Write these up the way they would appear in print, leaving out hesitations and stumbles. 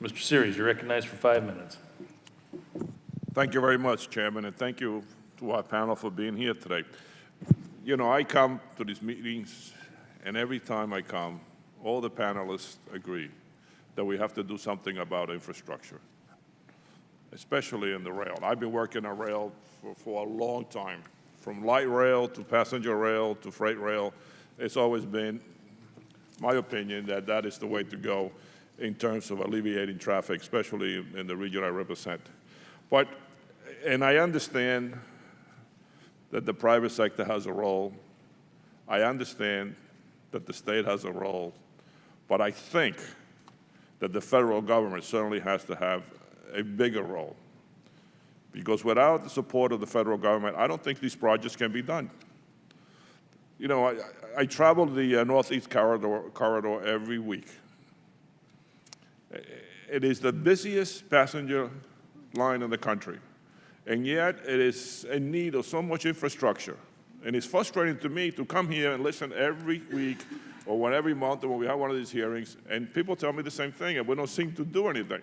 Mr. Series, you're recognized for 5 minutes. Thank you very much, Chairman, and thank you to our panel for being here today. You know, I come to these meetings, and every time I come, all the panelists agree that we have to do something about infrastructure, especially in the rail. I've been working on rail for a long time, from light rail to passenger rail to freight rail. It's always been my opinion that that is the way to go in terms of alleviating traffic, especially in the region I represent. But, and I understand that the private sector has a role. I understand that the state has a role. But I think that the federal government certainly has to have a bigger role. Because without the support of the federal government, I don't think these projects can be done. You know, I travel the Northeast corridor every week. It is the busiest passenger line in the country, and yet it is in need of so much infrastructure. And it's frustrating to me to come here and listen every week or every month when we have one of these hearings, and people tell me the same thing, and we don't seem to do anything.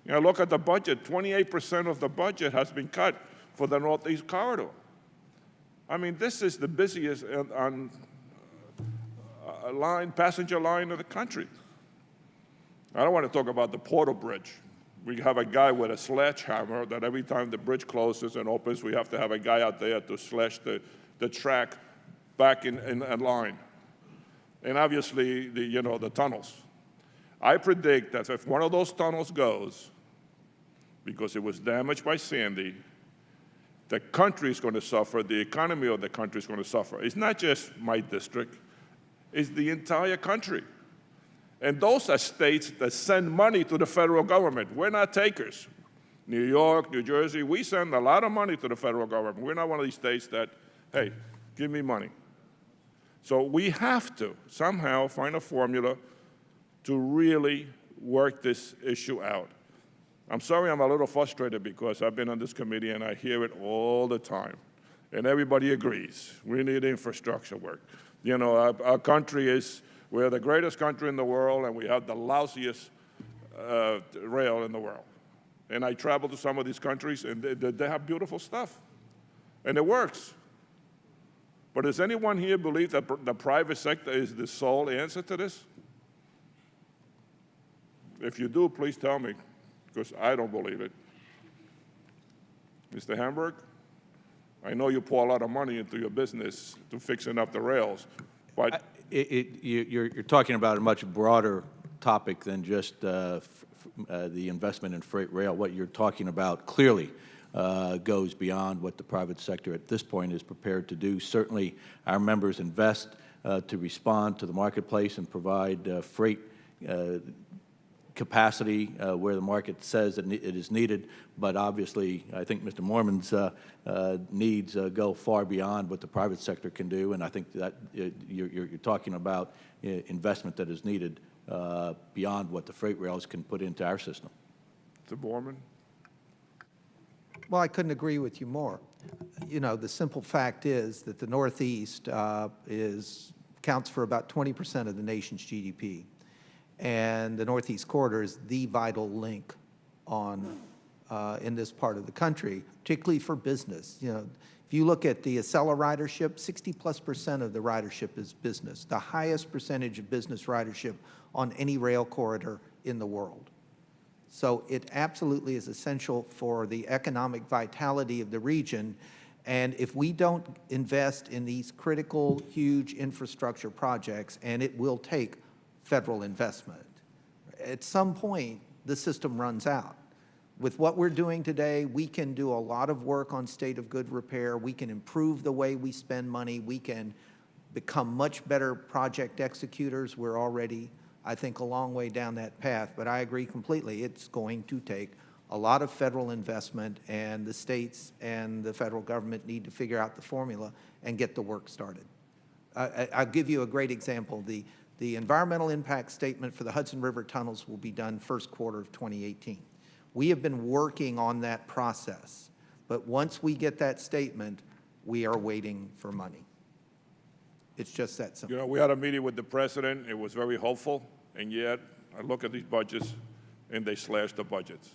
You know, look at the budget. 28% of the budget has been cut for the Northeast corridor. I mean, this is the busiest passenger line of the country. I don't want to talk about the Porter Bridge. We have a guy with a sledgehammer that every time the bridge closes and opens, we have to have a guy out there to slash the track back in line. And obviously, the tunnels. I predict that if one of those tunnels goes, because it was damaged by Sandy, the country is going to suffer, the economy of the country is going to suffer. It's not just my district, it's the entire country. And those are states that send money to the federal government. We're not takers. New York, New Jersey, we send a lot of money to the federal government. We're not one of these states that, hey, give me money. So we have to somehow find a formula to really work this issue out. I'm sorry I'm a little frustrated because I've been on this committee and I hear it all the time. And everybody agrees. We need infrastructure work. You know, our country is, we're the greatest country in the world, and we have the lousiest rail in the world. And I travel to some of these countries, and they have beautiful stuff. And it works. But does anyone here believe that the private sector is the sole answer to this? If you do, please tell me, because I don't believe it. Mr. Hamburg, I know you pour a lot of money into your business to fixing up the rails, but you're talking about a much broader topic than just the investment in freight rail. What you're talking about clearly goes beyond what the private sector at this point is prepared to do. Certainly, our members invest to respond to the marketplace and provide freight capacity where the market says that it is needed, but obviously I think Mr. Moorman's needs go far beyond what the private sector can do, and I think that you're talking about investment that is needed beyond what the freight rails can put into our system. Mr. Moorman? Well, I couldn't agree with you more. You know, the simple fact is that the Northeast counts for about 20% of the nation's GDP. And the Northeast Corridor is the vital link in this part of the country, particularly for business. You know, if you look at the Acela ridership, 60+% of the ridership is business, the highest percentage of business ridership on any rail corridor in the world. So it absolutely is essential for the economic vitality of the region. And if we don't invest in these critical, huge infrastructure projects, and it will take federal investment, at some point, the system runs out. With what we're doing today, we can do a lot of work on state of good repair. We can improve the way we spend money. We can become much better project executors. We're already, I think, a long way down that path, but I agree completely. It's going to take a lot of federal investment, and the states and the federal government need to figure out the formula and get the work started. I'll give you a great example. The environmental impact statement for the Hudson River tunnels will be done first quarter of 2018. We have been working on that process, but once we get that statement, we are waiting for money. It's just that simple. You know, we had a meeting with the president. It was very hopeful, and yet I look at these budgets, and they slash the budgets.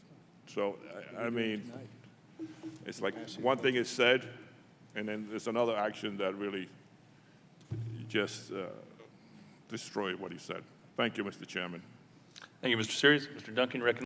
So, I mean, it's like one thing is said, and then there's another action that really just destroyed what he said. Thank you, Mr. Chairman. Thank you, Mr. Series. Mr. Duncan, recognized